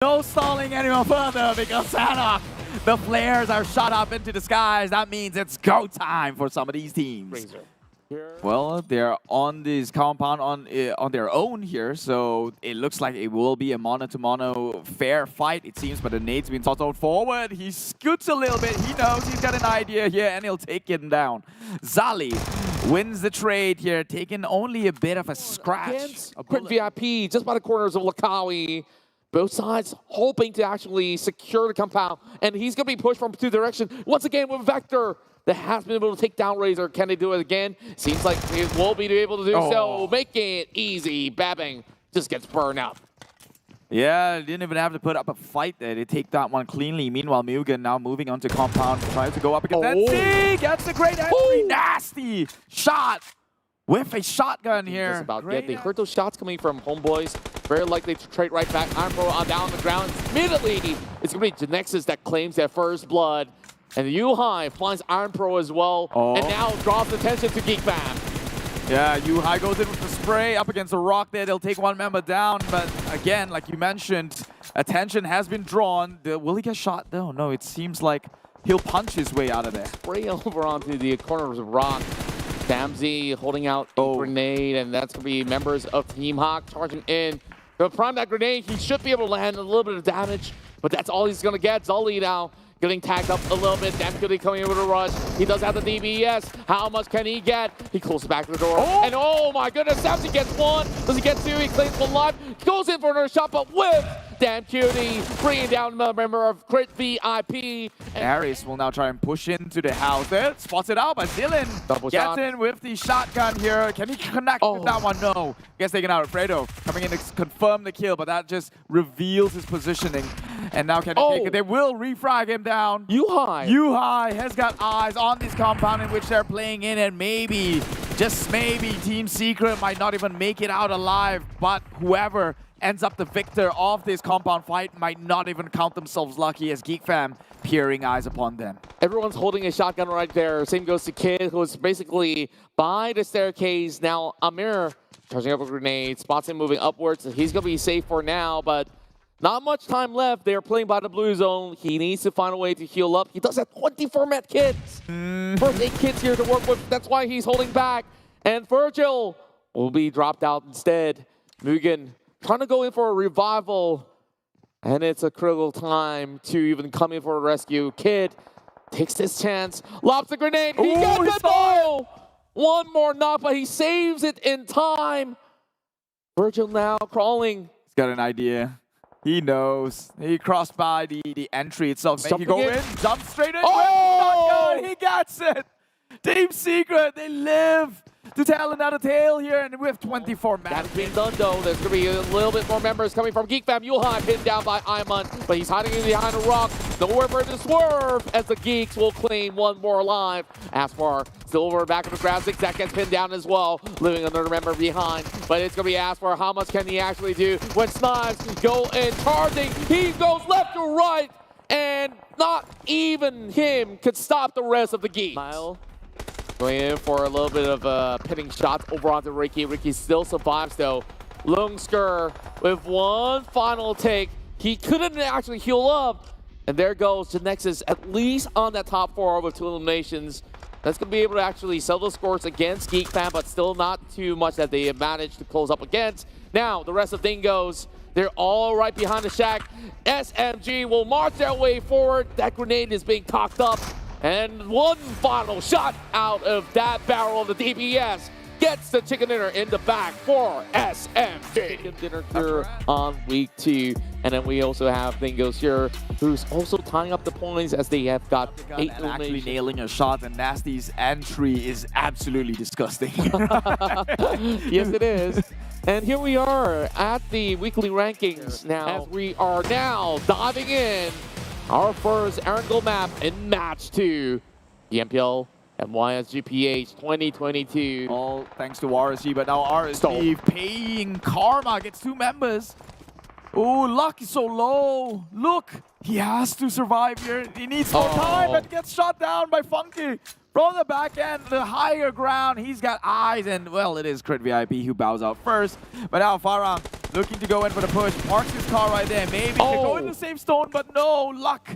No stalling anyone further because Sanok, the flares are shot up into the skies. That means it's go time for some of these teams. Razor. Well, they're on this compound on their own here, so it looks like it will be a mono-to-mono fair fight, it seems, but the nade's been tossed out forward. He scoots a little bit. He knows he's got an idea here, and he'll take him down. Zali wins the trade here, taking only a bit of a scratch. Quick VIP just by the corners of Lakawi. Both sides hoping to actually secure the compound, and he's going to be pushed from two directions. Once again with Vector that has been able to take down Razor. Can they do it again? Seems like he will be able to do so. Making it easy. Babbing just gets burned out. Yeah, didn't even have to put up a fight there. They take that one cleanly. Meanwhile, Mugen now moving onto compound, trying to go up against NC. Gets a great entry. Nasty shot with a shotgun here. Just about they heard those shots coming from Homeboys. Very likely to trade right back. Ironpro on down on the ground. Immediately, it's going to be Genexus that claims their first blood. And Yuhai finds Ironpro as well. And now draws attention to GeekFam. Yeah, Yuhai goes in with the spray up against the rock there. They'll take one member down. But again, like you mentioned, attention has been drawn. Will he get shot though? No, it seems like he'll punch his way out of there. Spray over onto the corners of rock. Damsey holding out a grenade, and that's going to be members of Team Hawk charging in. To prime that grenade, he should be able to land a little bit of damage, but that's all he's going to get. Zully now getting tagged up a little bit. Damsey coming in with a rush. He does have the DBS. How much can he get? He closes back to the door. And oh my goodness, Damsey gets one. Does he get two? He claims one life. Goes in for another shot, but with Damn Cutie bringing down a member of Crit VIP. And Aries will now try and push into the house there. Spots it out, but Dylan gets in with the shotgun here. Can he connect with that one? No. Gets taken out. Fredo coming in to confirm the kill, but that just reveals his positioning. And now can he take it? They will refrag him down. Yuhai has got eyes on this compound in which they're playing in, and maybe, just maybe, Team Secret might not even make it out alive, but whoever ends up the victor of this compound fight might not even count themselves lucky as GeekFam peering eyes upon them. Everyone's holding a shotgun right there. Same goes to Kid, who's basically by the staircase. Now Amir charging up a grenade, spots him moving upwards. He's going to be safe for now, but not much time left. They're playing by the blue zone. He needs to find a way to heal up. He does have 24 med kits. First 8 kits here to work with. That's why he's holding back. And Virgil will be dropped out instead. Mugen trying to go in for a revival, and it's a critical time to even come in for a rescue. Kid takes this chance, lobs the grenade. He gets it though! One more knock, but he saves it in time. Virgil now crawling. He's got an idea. He knows. He crossed by the entry itself. He go in, jump straight in. He gets it. Team Secret, they live to tell another tale here, and with 24 men. That's been done though. There's going to be a little bit more members coming from GeekFam. Yuhai pinned down by Iman, but he's hiding in behind a rock. Nowhere for to swerve as the Geeks will claim one more alive. Aspar still over back of the ground. Zigzag gets pinned down as well, leaving another member behind. But it's going to be Aspar. How much can he actually do when Snipes go in charging? He goes left to right, and not even him could stop the rest of the Geeks. Going in for a little bit of pinning shots over onto Ricky. Ricky still survives though. Lungsker with one final take. He couldn't actually heal up. And there goes Genexus, at least on that top 4 with 2 eliminations. That's going to be able to actually sell the scores against GeekFam, but still not too much that they have managed to close up against. Now, the rest of Dingos, they're all right behind the shack. SMG will march their way forward. That grenade is being cocked up. And one final shot out of that barrel of the DPS gets the chicken dinner in the back for SMG. Chicken dinner here on week 2. And then we also have Dingos here, who's also tying up the points as they have got 8 eliminations. Actually nailing a shot, and Nasty's entry is absolutely disgusting. Yes, it is. And here we are at the weekly rankings now, as we are now diving in our first Erangel map in match 2, PMPL MY GPH 2022. All thanks to RSG, but now RSG paying karma, gets 2 members. Oh, luck is so low. Look, he has to survive here. He needs more time, but gets shot down by Funky. From the back end, the higher ground, he's got eyes, and well, it is Crit VIP who bows out first. But now Farah looking to go in for the push. Parks his car right there. Maybe can go in the same stone, but no luck.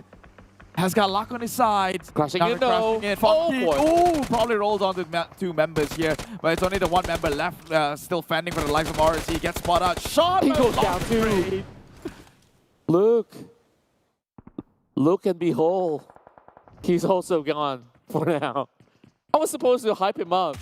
Has got luck on his side. Crashing in, crashing in. Funky. Probably rolls on to two members here, but it's only the one member left, still fending for the life of RSC. Gets spot out. Shot. He goes down too. Look and behold, he's also gone for now. I was supposed to hype him up,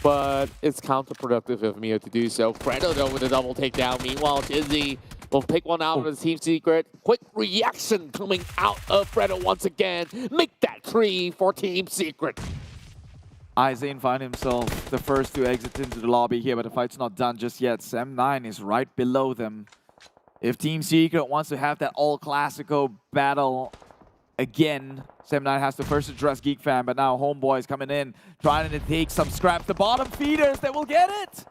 but it's counterproductive of me to do so. Fredo though with a double takedown. Meanwhile, Chizzy will pick one out of the team secret. Quick reaction coming out of Fredo once again. Make that 3 for team secret. Izane find himself the first to exit into the lobby here, but the fight's not done just yet. Sem9 is right below them. If Team Secret wants to have that all-classico battle again, Sem9 has to first address Geek Fam, but now Homeboy is coming in, trying to take some scraps. The bottom feeders, they will get it!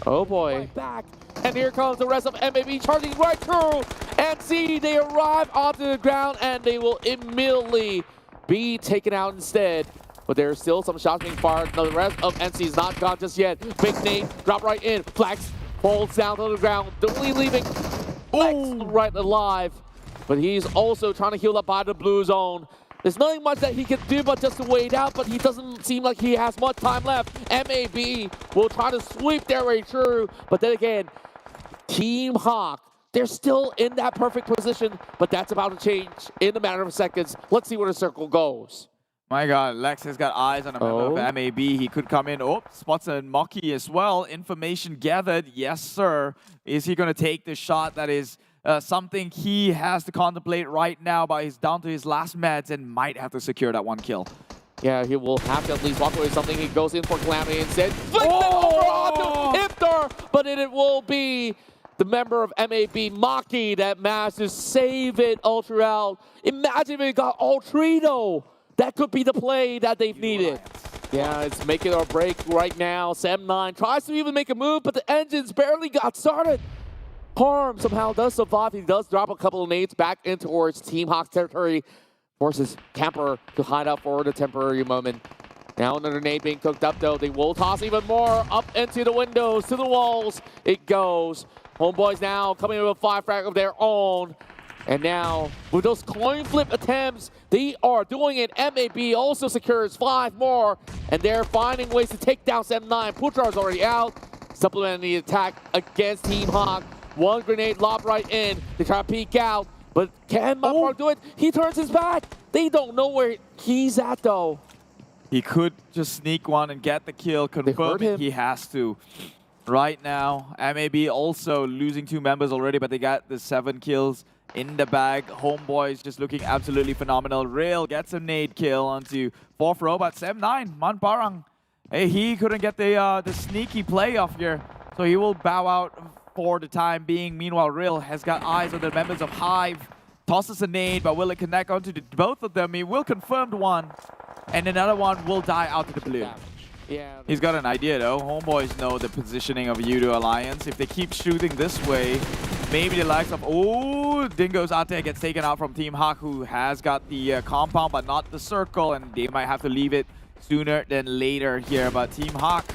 Oh boy. Right back. And here comes the rest of MAB charging right through. And see, they arrive onto the ground and they will immediately be taken out instead. But there's still some shots being fired. The rest of NC is not gone just yet. Big name, drop right in. Flex falls down to the ground. Only leaving Flex right alive. But he's also trying to heal up by the blue zone. There's nothing much that he can do but just to wait out, but he doesn't seem like he has much time left. MAB will try to sweep their way through, but then again, Team Hawk, they're still in that perfect position, but that's about to change in a matter of seconds. Let's see where the circle goes. My God, Lex has got eyes on a member of MAB. He could come in. Oh, spots a Mocky as well. Information gathered. Yes, sir. Is he going to take the shot? That is something he has to contemplate right now, but he's down to his last meds and might have to secure that one kill. Yeah, he will have to at least walk away with something. He goes in for Calamity instead. Flicks it over onto Hipter, but it will be the member of MAB, Maki, that managed to save it all throughout. Imagine if it got all three, though. That could be the play that they've needed. Yeah, it's make it or break right now. Sem9 tries to even make a move, but the engines barely got started. Harm somehow does survive. He does drop a couple of nades back in towards Team Hawk's territory. Forces Camper to hide out for the temporary moment. Now another nade being cooked up, though. They will toss even more up into the windows, to the walls. It goes. Homeboys now coming with a 5-frag of their own. And now, with those coin flip attempts, they are doing it. MAB also secures 5 more, and they're finding ways to take down Sem9. Putrar's already out, supplementing the attack against Team Hawk. One grenade lobbed right in. They try to peek out, but can Mapar do it? He turns his back. They don't know where he's at, though. He could just sneak one and get the kill, confirming he has to. Right now, MAB also losing 2 members already, but they got the 7 kills in the bag. Homeboys just looking absolutely phenomenal. Rail gets a nade kill onto 4th row, but Sem9, Manparang. Hey, he couldn't get the sneaky play off here, so he will bow out for the time being. Meanwhile, Rail has got eyes on the members of Hive. Tosses a nade, but will it connect onto both of them? He will confirm one, and another one will die out to the blue. Yeah, he's got an idea though. Homeboys know the positioning of U2 Alliance. If they keep shooting this way, maybe the likes of Dingo's out there gets taken out from Team Hawk, who has got the compound but not the circle, and they might have to leave it sooner than later here. But Team Hawk,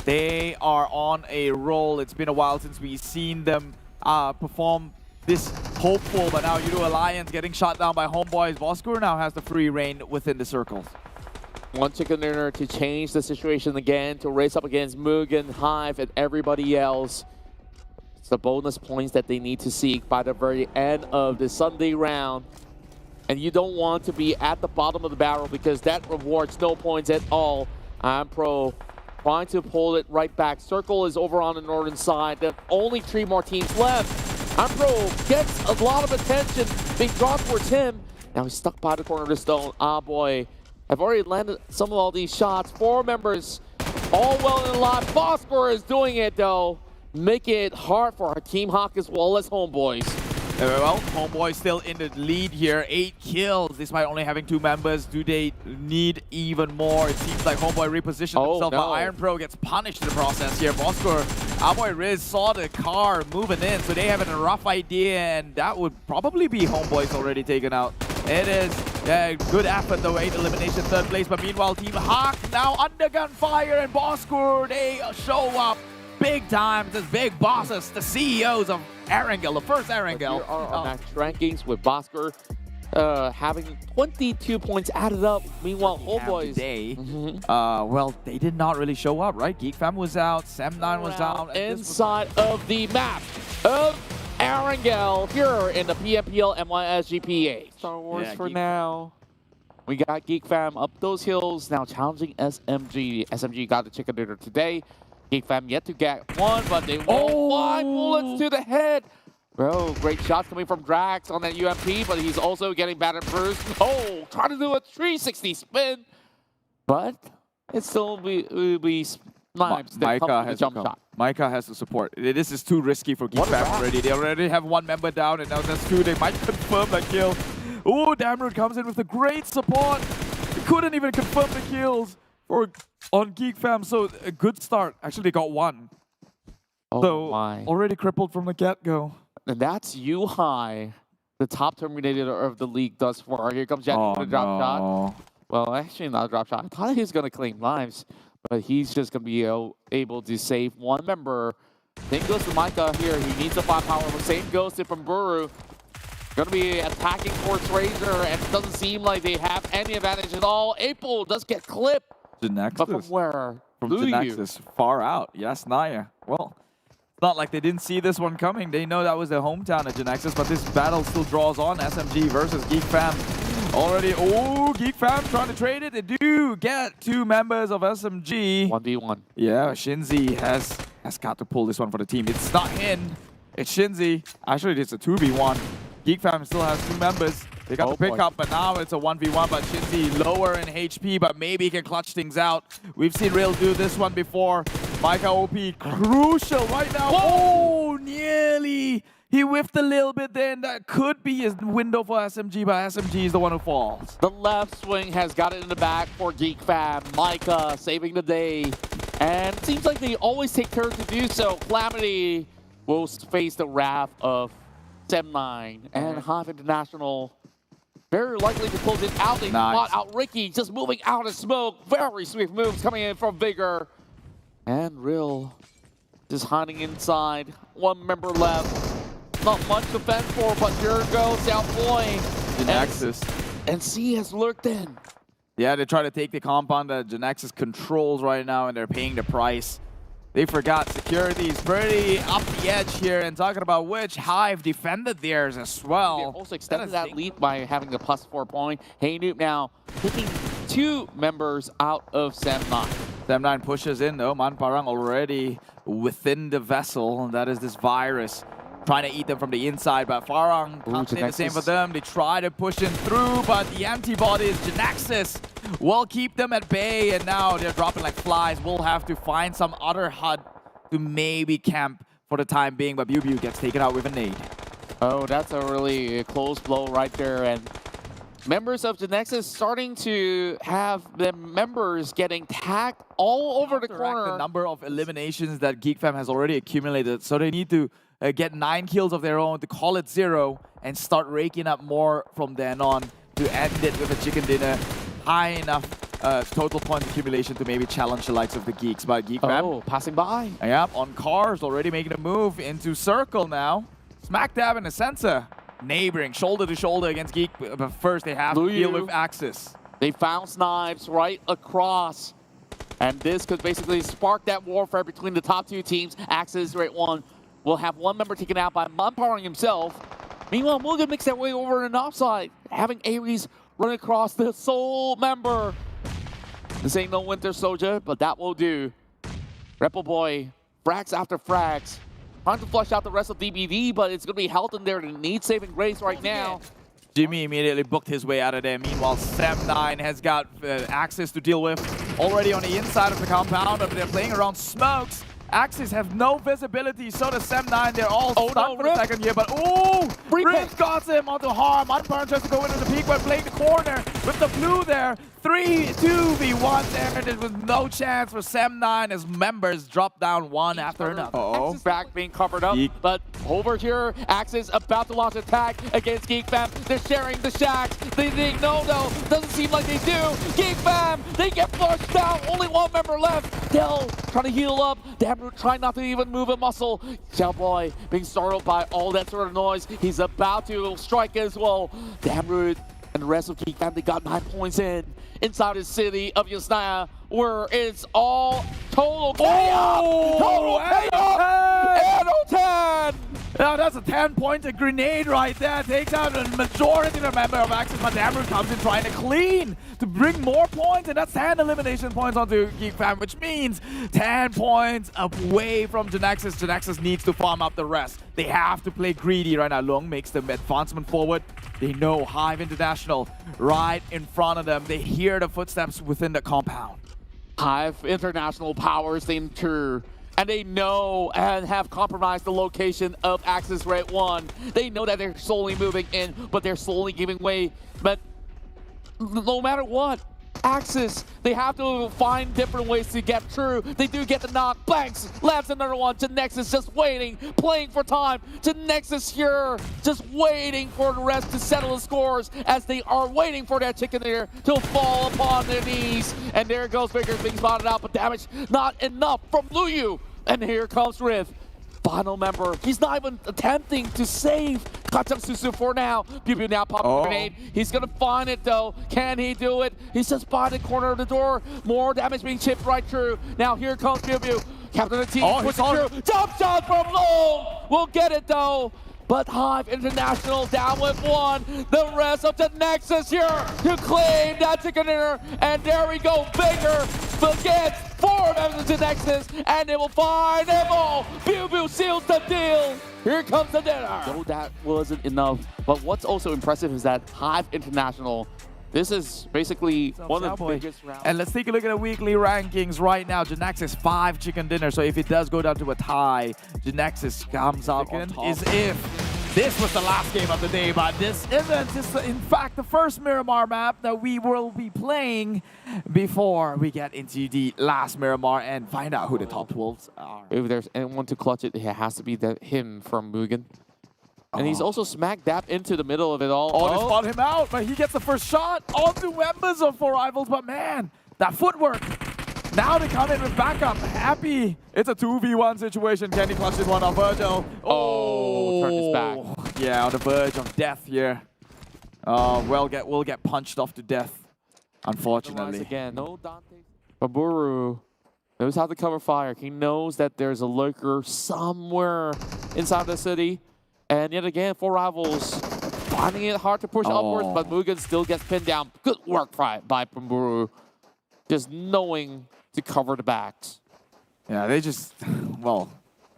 they are on a roll. It's been a while since we've seen them perform this hopeful, but now U2 Alliance getting shot down by Homeboys. Voskur now has the free reign within the circles. One chicken dinner to change the situation again, to race up against Mugen, Hive, and everybody else. It's the bonus points that they need to seek by the very end of the Sunday round. And you don't want to be at the bottom of the barrel, because that rewards no points at all. Pro trying to pull it right back. Circle is over on the northern side. There are only 3 more teams left. Pro gets a lot of attention being drawn towards him. Now he's stuck by the corner of the stone. Ah, boy. I've already landed some of all these shots. 4 members, all well and alive. Phosphor is doing it, though. Making it hard for our Team Hawk as well as Homeboys. Well, Homeboys still in the lead here. 8 kills, despite only having 2 members. Do they need even more? It seems like Homeboy repositioned himself, but Iron Pro gets punished in the process here. Phosphor, our boy Riz saw the car moving in, so they have a rough idea, and that would probably be Homeboys already taken out. It is good effort though, 8 elimination, 3rd place. But meanwhile, Team Hawk now under gunfire, and Boskur, they show up big time, the big bosses, the CEOs of Erangel, the first Erangel. Here are our match rankings with Bosker having 22 points added up. Meanwhile, Old Boys. Today, well, they did not really show up, right? Geek Fam was out, Sam9 was down. Inside of the map of Erangel here in the PMPL MY SGPA. Star Wars for now. We got Geek Fam up those hills, now challenging SMG. SMG got the chicken dinner today. Geek Fam yet to get one, but they won't. 5 bullets to the head. Bro, great shots coming from Drax on that UMP, but he's also getting battered bruised. Oh, trying to do a 360 spin, but it still will be snipes that come with the jump shot. Micah has to support. This is too risky for Geek Fam already. They already have one member down, and now that's two. They might confirm that kill. Oh, Damroot comes in with a great support. He couldn't even confirm the kills on Geek Fam, so a good start. Actually, they got one. Oh so my. Already crippled from the get-go. And that's Yuhai, the top Terminator of the league thus far. Here comes Jet with a drop shot. Well, actually not a drop shot. I thought he was going to claim lives, but he's just going to be able to save one member. Same goes to Micah here. He needs the firepower. Same goes to Buru. Going to be attacking towards Razor, and it doesn't seem like they have any advantage at all. April does get clipped. Genexus. But from where? From Genexus, far out. Yes, Naya. Well, it's not like they didn't see this one coming. They know that was their hometown at Genexus, but this battle still draws on. SMG versus Geek Fam. Already, Geek Fam trying to trade it. They do get 2 members of SMG. 1v1. Yeah, Shinzi has got to pull this one for the team. It's not Hin, it's Shinzi. Actually, it's a 2v1. Geek Fam still has 2 members. They got the pick up, but now it's a 1v1. But Shinzi lower in HP, but maybe he can clutch things out. We've seen Real do this one before. Micah OP, crucial right now. Whoa! Nearly. He whiffed a little bit there, and that could be his window for SMG, but SMG is the one who falls. The left swing has got it in the back for Geek Fam. Micah saving the day. And it seems like they always take turns to do so. Calamity will face the wrath of Sam9 and Hive International. Very likely to close it out. They spot out Ricky, just moving out of smoke. Very swift moves coming in from Vigor. And Real just hiding inside. 1 member left. Not much to fend for, but here goes Southboy. Genexus. And C has lurked in. Yeah, they try to take the compound that Genexus controls right now, and they're paying the price. They forgot security is pretty up the edge here, and talking about which, Hive defended theirs as well. They also extended that lead by having a +4 point. Hey Noob now picking 2 members out of Sam9. Sam9 pushes in though. Manparang already within the vessel, and that is this virus trying to eat them from the inside, but Farang comes in the same for them. They try to push in through, but the antibodies, Genexus, will keep them at bay, and now they're dropping like flies. We'll have to find some other HUD to maybe camp for the time being, but BuBu gets taken out with a nade. Oh, that's a really close blow right there, and members of Genexus starting to have the members getting tagged all over the corner. The number of eliminations that Geek Fam has already accumulated, so they need to get 9 kills of their own to call it 0 and start raking up more from then on to end it with a chicken dinner. High enough total point accumulation to maybe challenge the likes of the Geeks. But Geek Fam, passing by. Yep, on cars, already making a move into circle now. Smack dab in the center. Neighboring, shoulder to shoulder against Geek, but first they have to deal with Axis. They found snipes right across. And this could basically spark that warfare between the top 2 teams. Axis, Rate 1, will have 1 member taken out by Manparang himself. Meanwhile, Mugen makes that way over an offside, having Ares run across the sole member. This ain't no Winter Soldier, but that will do. Rebel Boy, frags after frags. Trying to flush out the rest of DBD, but it's going to be health in there that needs saving grace right now. Jimmy immediately booked his way out of there. Meanwhile, Sam9 has got Axis to deal with. Already on the inside of the compound, but they're playing around smokes. Axis have no visibility, so does Sam9. They're all stuck for the second here, but Rip got him onto harm. Manparang tries to go into the peak, but playing the corner. with the blue there. 3-2v1 there. There was no chance for Sem9 as members drop down one after another. Axis back being covered up, but over here, Axis about to launch attack against Geek Fam. They're sharing the shacks. They think, no, doesn't seem like they do. Geek Fam, they get flushed down. Only one member left. Dell trying to heal up. Damroot trying not to even move a muscle. Shellboy being startled by all that sort of noise. He's about to strike as well. Damroot and the rest of Geek Fam, they got 9 points inside the city of Yasnaya, where it's all total chaos! Total chaos! 10! Now that's a 10-pointer grenade right there. Takes out a majority of the member of Axis, but Damroot comes in trying to clean to bring more points, and that's 10 elimination points onto Geek Fam, which means 10 points away from Genaxis. Genaxis needs to farm up the rest. They have to play greedy right now. Long makes the advancement forward. They know Hive International right in front of them. They hear the footsteps within the compound. Hive International powers the interior, and they know and have compromised the location of Axis Red 1. They know that they're slowly moving in, but they're slowly giving way. But no matter what, Axis, they have to find different ways to get through. They do get the knock. Banks lands another one. To Nexus just waiting, playing for time. To Nexus here, just waiting for the rest to settle the scores as they are waiting for that chicken dinner to fall upon their knees. And there goes Vickers being spotted out, but damage not enough from Luyu. And here comes Riff. Final member. He's not even attempting to save Kachang Susu for now. Pew Pew now popping a grenade. He's gonna find it though. Can he do it? He's just by the corner of the door. More damage being chipped right through. Now here comes Pew Pew. Captain of the team pushing through. Jump shot from Long. We'll get it though. But Hive International down with 1. The rest of the Nexus here to claim that chicken dinner. And there we go. Baker forgets 4 members of the Nexus, and they will find them all. Pew Pew seals the deal. Here comes the dinner. No, that wasn't enough. But what's also impressive is that Hive International, this is basically one of the biggest rounds. And let's take a look at the weekly rankings right now. Genaxis 5 chicken dinner. So if it does go down to a tie, Genaxis comes out on top. Is if this was the last game of the day, but this isn't. This is in fact the first Miramar map that we will be playing before we get into the last Miramar and find out who the top 12s are. If there's anyone to clutch it, it has to be him from Mugen. And he's also smack dab into the middle of it all. They spot him out, but he gets the first shot onto members of 4 Rivals. But man, that footwork. Now they come in with backup. Happy. It's a 2v1 situation. Can he clutch this one off Virgil? Turn his back. Yeah, on the verge of death here. We'll get punched off to death, unfortunately. Again, no Dante. Baburu knows how to cover fire. He knows that there's a lurker somewhere inside the city. And yet again, 4 Rivals finding it hard to push upwards, but Mugen still gets pinned down. Good work by Baburu. Just knowing to cover the backs. Yeah, they just, well,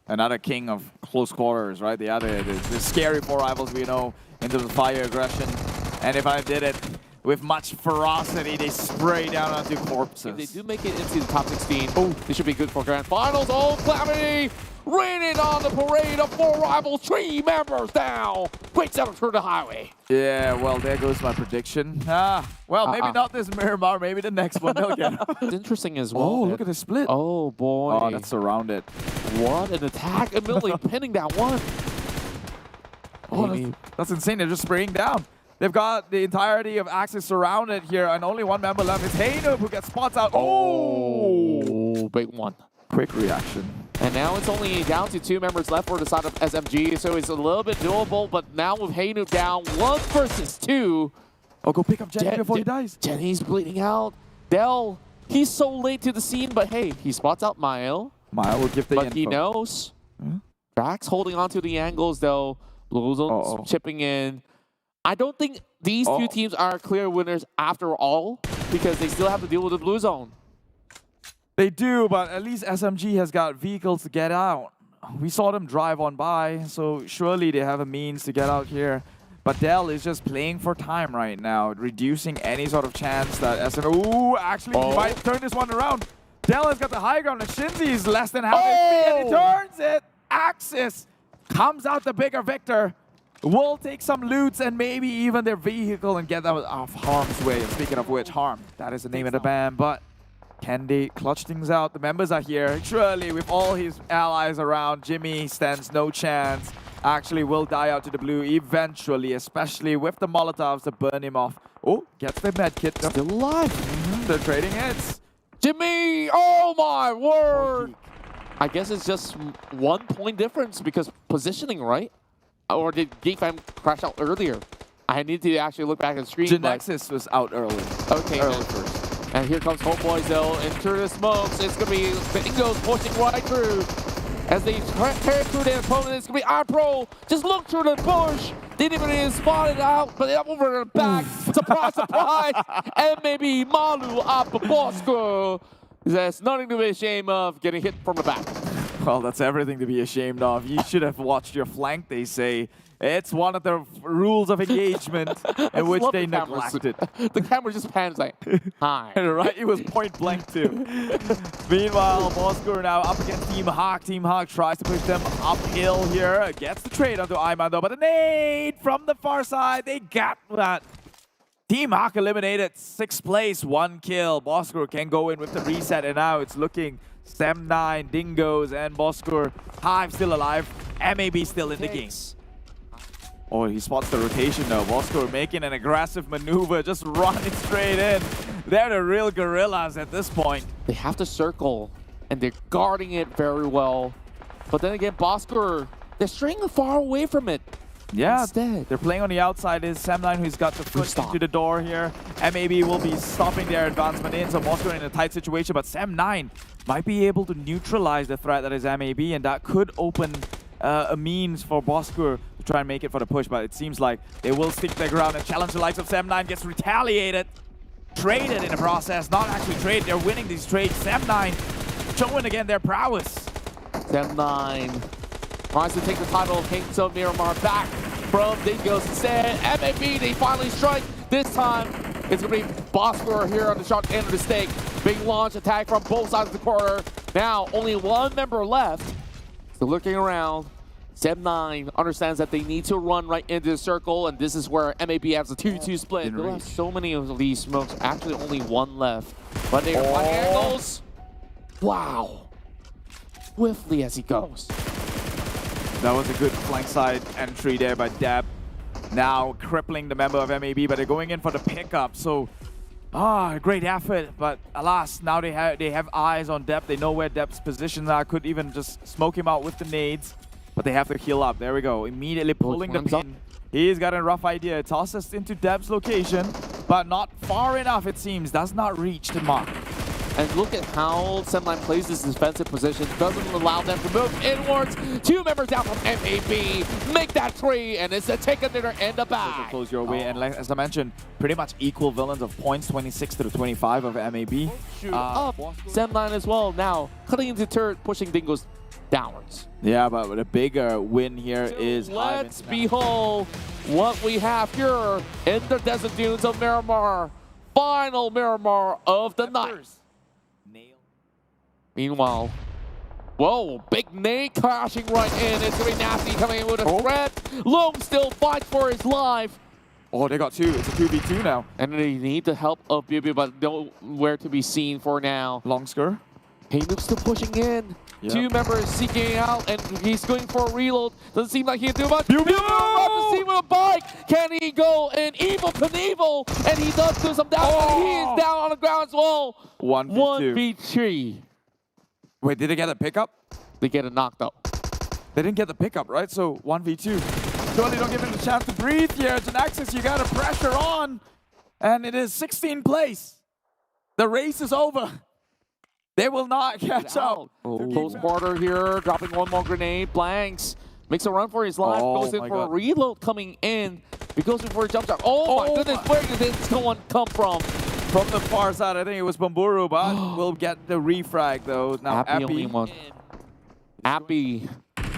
another king of close quarters, right? The scary 4 Rivals we know into the fire aggression. And if I did it with much ferocity, they spray down onto corpses. If they do make it into the top 16, they should be good for grand finals. Calamity raining on the parade of 4 Rivals, 3 members down. Breaks out through the highway. Yeah, well, there goes my prediction. Well, maybe not this Miramar, maybe the next one they'll get. It's interesting as well. Oh, look at the split. Oh, boy. Oh, that's surrounded. What an attack. Immediately pinning that one. Oh, that's insane. They're just spraying down. They've got the entirety of Axis surrounded here, and only 1 member left. It's Haynoob who gets spots out. Oh, big one. Quick reaction. And now it's only down to 2 members left for the side of SMG, so it's a little bit doable, but now with Haynoob down, 1 versus 2. Oh, go pick up Jenny before he dies. Jenny's bleeding out. Dell, he's so late to the scene, but hey, he spots out Mile. Mile will give the info. But he knows. Drax holding on to the angles, though. Bluezone's chipping in. I don't think these 2 teams are clear winners after all, because they still have to deal with the Blue Zone. They do, but at least SMG has got vehicles to get out. We saw them drive on by, so surely they have a means to get out here. But Dell is just playing for time right now, reducing any sort of chance that SMG... Ooh, actually, he might turn this one around. Dell has got the high ground, and Shinzi is less than half HP, and he turns it. Axis comes out the bigger victor. will take some loots and maybe even their vehicle and get out of harm's way. And speaking of which, harm, that is the name of the band, but can they clutch things out? The members are here. Surely, with all his allies around, Jimmy stands no chance. Actually will die out to the blue eventually, especially with the Molotovs to burn him off. Oh, gets the med kit. Still alive. They're trading hits. Jimmy, oh my word. I guess it's just 1 point difference because positioning, right? Or did Geek Fam crash out earlier? I need to actually look back at the screen. Genexus was out early. Okay, early first. And here comes Homeboys though, into the smokes. It's gonna be Dingoes pushing right through. As they tear through their opponent, it's gonna be iPro. Just look through the bush. Didn't even spot it out, but up over the back. Surprise, surprise. And maybe Malu up Bosco. There's nothing to be ashamed of getting hit from the back. Well, that's everything to be ashamed of. You should have watched your flank, they say. It's one of the rules of engagement in which they neglected. The camera just pans like, hi. Right? It was point blank too. Meanwhile, Bosco now up against Team Hawk. Team Hawk tries to push them uphill here. Gets the trade onto Iman though, but the nade from the far side. They got that. Team Hawk eliminated 6th place, 1 kill. Bosco can go in with the reset, and now it's looking Sem9, Dingoes, and Bosco. Hive still alive. MAB still in the game. Oh, he spots the rotation though. Bosco making an aggressive maneuver, just running straight in. They're the real gorillas at this point. They have to circle, and they're guarding it very well. But then again, Bosco, they're straying far away from it. Yeah, instead. They're playing on the outside. Is Sem9 who's got the foot into the door here. MAB will be stopping their advancement in, so Bosco in a tight situation, but Sem9 might be able to neutralize the threat that is MAB, and that could open a means for Bosco to try and make it for the push, but it seems like they will stick their ground and challenge the likes of Sem9, gets retaliated, traded in the process, not actually traded, they're winning these trades. Sem9 showing again their prowess. Sem9 tries to take the title of Kings of Miramar back from Dingoes. Instead, MAB, they finally strike. This time, it's going to be Bosco here on the short end of the stake. Big launch attack from both sides of the corner. Now, only 1 member left. So looking around, Sem9 understands that they need to run right into the circle, and this is where MAB has a 2-2 split. There are so many of these smokes, actually only 1 left. But they are finding angles. Wow. Swiftly as he goes. That was a good flank side entry there by Deb. Now crippling the member of MAB, but they're going in for the pickup. So, great effort. But alas, now they have eyes on Deb. They know where Deb's positions are. Could even just smoke him out with the nades. But they have to heal up. There we go. Immediately pulling the pin. He's got a rough idea. Tosses into Deb's location, but not far enough, it seems. Does not reach the mark. And look at how Sem9 plays this defensive position. Doesn't allow them to move inwards. 2 members down from MAB. Make that 3, and it's a take under and a back. Close your way, and like, as I mentioned, pretty much equal villains of points, 26 to the 25 of MAB. Shoot up. Sem9 as well. Now, cutting into turret, pushing Dingoes downwards. Yeah, but the bigger win here is let's behold what we have here in the desert dunes of Miramar. Final Miramar of the night. Meanwhile, whoa, big nade crashing right in. It's going to be Nasty coming in with a threat. Loam still fights for his life. Oh, they got 2. It's a 2v2 now. And they need the help of Bibi, but nowhere to be seen for now. Longsker. Haynook still pushing in. Yep. 2 members seeking out, and he's going for a reload. Doesn't seem like he can do much. Bibi about to see with a bike. Can he go in Evil Knievel? And he does do some damage. He is down on the ground as well. 1v3. Wait, did they get a pickup? They get a knocked out. They didn't get the pickup, right? So 1v2. Surely don't give him the chance to breathe here. It's an Axis, you got a pressure on. And it is 16th place. The race is over. They will not catch up. Close quarter here, dropping 1 more grenade. Blanks makes a run for his life. Goes in for a reload coming in. He goes in for a jump shot. Oh my goodness, where did this come from? From the far side, I think it was Bamburu, but we'll get the refrag though. Now Appy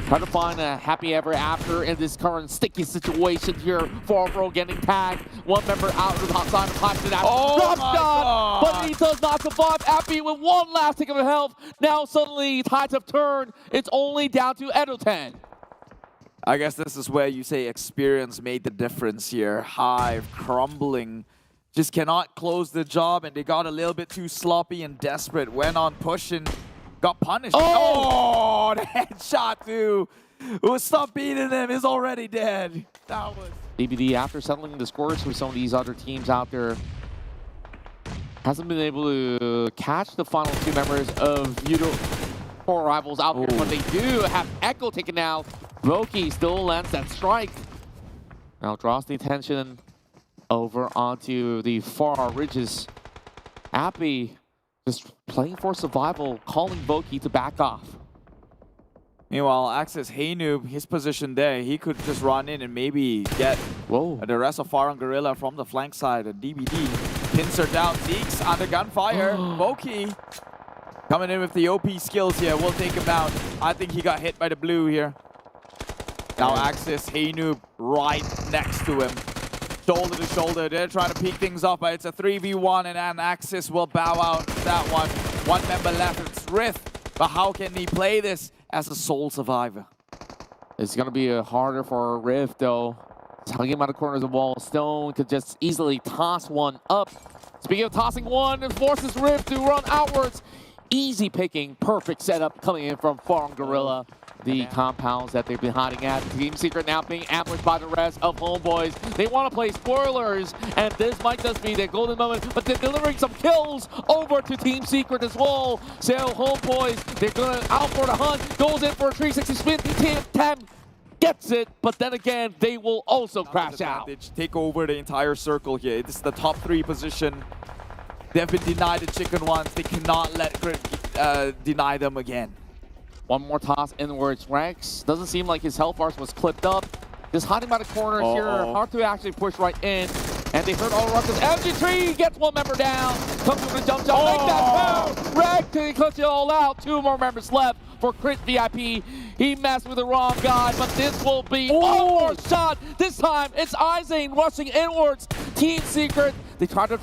trying to find a happy ever after in this current sticky situation here. 4 getting tagged. 1 member out of the hot side of Hudson. Drop shot, but he does not survive. Appy with 1 last tick of health. Now suddenly tides have turned. It's only down to Edo10. I guess this is where you say experience made the difference here. Hive crumbling. Just cannot close the job, and they got a little bit too sloppy and desperate. Went on pushing, got punished. Oh, the headshot too. Stop beating him, he's already dead. That was... DBD, after settling the scores for some of these other teams out there, hasn't been able to catch the final two members of four rivals out here, but they do have Echo taken out. Roki still lands that strike. Now draws the attention over onto the far ridges. Appy just playing for survival, calling Voki to back off. Meanwhile, Access Haynoob, his position there, he could just run in and maybe get the rest of Farang Gorilla from the flank side. And DBD pins her down. Zeke's under gunfire. Voki coming in with the OP skills here. We'll take him out. I think he got hit by the blue here. Now Access Haynoob right next to him. Shoulder to shoulder. They're trying to peek things off, but it's a 3v1 and Access will bow out that one. One member left, it's Rift. But how can he play this as a sole survivor? It's going to be harder for Rift, though. Tugging him out of corners of the wall. Stone could just easily toss one up. Speaking of tossing one, it forces Rift to run outwards. Easy picking, perfect setup coming in from Farm Gorilla. The compounds that they've been hiding at. Team Secret now being ambushed by the rest of Homeboys. They want to play spoilers, and this might just be their golden moment, but they're delivering some kills over to Team Secret as well. So Homeboys, they're going to out for the hunt, goes in for a 360 spin. Team 10 gets it, but then again, they will also crash out. Take over the entire circle here. This is the top 3 position. They've been denied the chicken once. They cannot let deny them again. One more toss inwards. Rex doesn't seem like his health bars was clipped up. Just hiding by the corners here. Hard to actually push right in. And they heard all the rushes. MG3 gets one member down. Comes with a jump shot. Make that two. Rex can clutch it all out. 2 more members left for Crit VIP. He messed with the wrong guy, but this will be one more shot. This time it's Izane rushing inwards. Team Secret, they try to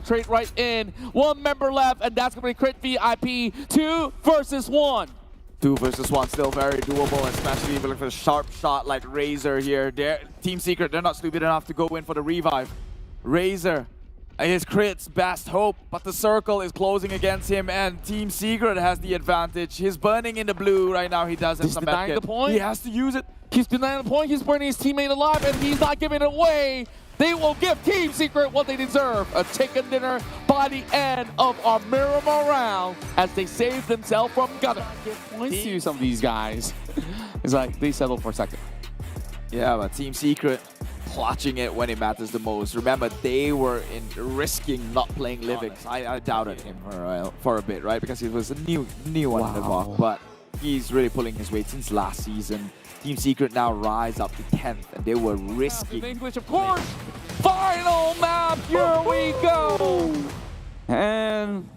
trade right in. 1 member left, and that's going to be Crit VIP. 2 versus 1. 2 versus 1, still very doable, especially if you look for a sharp shot like Razor here. Team Secret, they're not stupid enough to go in for the revive. Razor, his crit's best hope, but the circle is closing against him, and Team Secret has the advantage. He's burning in the blue right now. He does have some denying the point. He has to use it. He's denying the point. He's burning his teammate alive, and he's not giving it away. They will give Team Secret what they deserve, a chicken dinner by the end of our Miramar round as they save themselves from gutter. Give points to some of these guys. It's like they settle for second. Yeah, but Team Secret clutching it when it matters the most. Remember, they were risking not playing Livix. I doubted him for a bit, right? Because he was a new one in the block, but he's really pulling his weight since last season. Team Secret now rise up to 10th, and they were risking. English, of course. Final map, here we go. And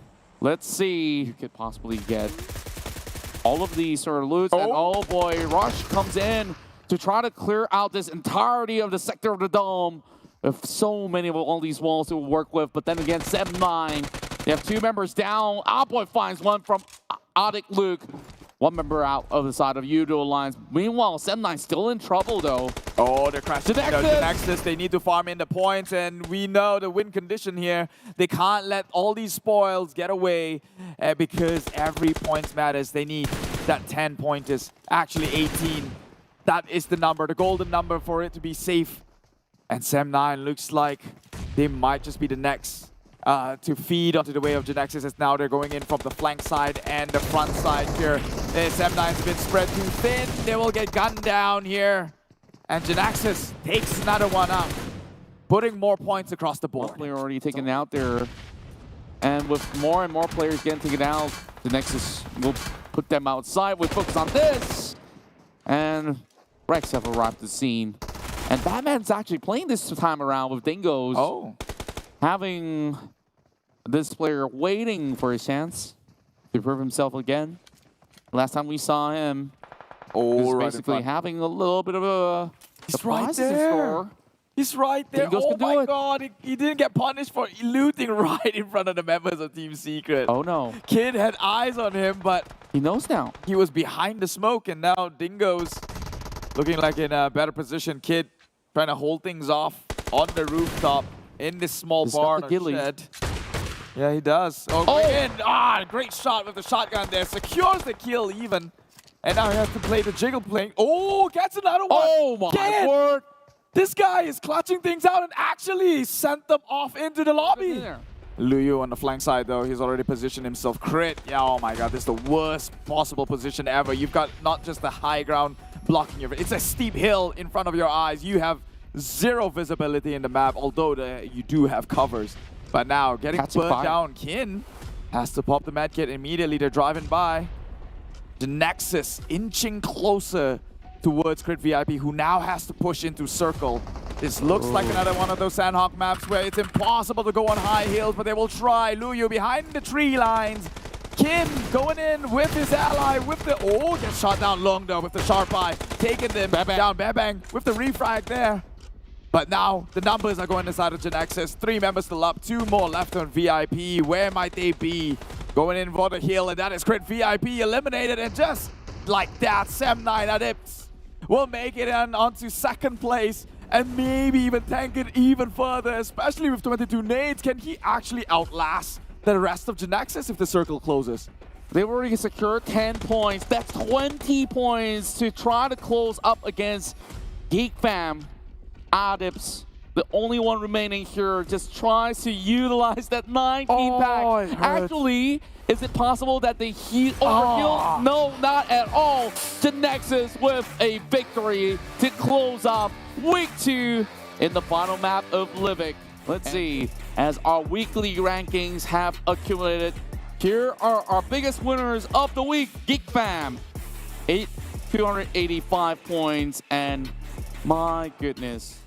let's see, you could possibly get all of these sort of loots. And oh boy, Rush comes in to try to clear out this entirety of the sector of the dome. With so many of all these walls to work with, but then again, 7-9. They have 2 members down. Boy finds one from Audic Luke. 1 member out of the side of Udo Alliance. Meanwhile, 7-9 still in trouble, though. Oh, they're crashing. Nexus, they need to farm in the points, and we know the win condition here. They can't let all these spoils get away because every point matters. They need that 10 pointers, actually 18. That is the number, the golden number for it to be safe. And Sem9 looks like they might just be the next to feed onto the way of Genexus, as now they're going in from the flank side and the front side here. Sem9's been spread too thin. They will get gunned down here. And Genexus takes another one out, putting more points across the board. One player already taken out there. And with more and more players getting taken out, Genexus will put them outside. We focus on this. And Rex have arrived at the scene. And Batman's actually playing this time around with Dingoes. Having this player waiting for his chance to prove himself again. Last time we saw him, he was basically having a little bit of a surprise in store. He's right there. Dingoes oh my god, he didn't get punished for looting right in front of the members of Team Secret. Oh no. Kid had eyes on him, but he knows now. He was behind the smoke, and now Dingoes looking like in a better position. Kid trying to hold things off on the rooftop in this small He's got barn the or ghillie. shed. Yeah, he does. Oh, great shot with the shotgun there. Secures the kill even. And now he has to play the jiggle playing. Oh, gets another one. Oh my Kid! word. This guy is clutching things out and actually sent them off into the lobby. Luyu on the flank side though, he's already positioned himself. Crit. Yeah, oh my god, this is the worst possible position ever. You've got not just the high ground blocking your... It's a steep hill in front of your eyes. You have zero visibility in the map, although you do have covers. But now, getting burnt down, Kin has to pop the medkit immediately. They're driving by. The Nexus inching closer towards Crit VIP, who now has to push into circle. This looks like another one of those Sandhawk maps where it's impossible to go on high hills, but they will try. Luyu behind the tree lines. Kin going in with his ally, with the... Oh, gets shot down long though with the sharp eye. Taking them down, Bang with the refrag there. But now, the numbers are going inside of Genexus. 3 members still up, 2 more left on VIP. Where might they be? Going in for the heal, and that is Crit VIP eliminated. And just like that, Sem9 Adips will make it onto second place and maybe even tank it even further, especially with 22 nades. Can he actually outlast the rest of Genexus if the circle closes? They've already secured 10 points. That's 20 points to try to close up against Geek Fam. Adips, the only one remaining here, just tries to utilize that 19 pack. Actually, is it possible that they overheal? No, not at all. Genexus with a victory to close off week 2 in the final map of Livik. Let's see, as our weekly rankings have accumulated, here are our biggest winners of the week. Geek Fam, 285 points, and my goodness,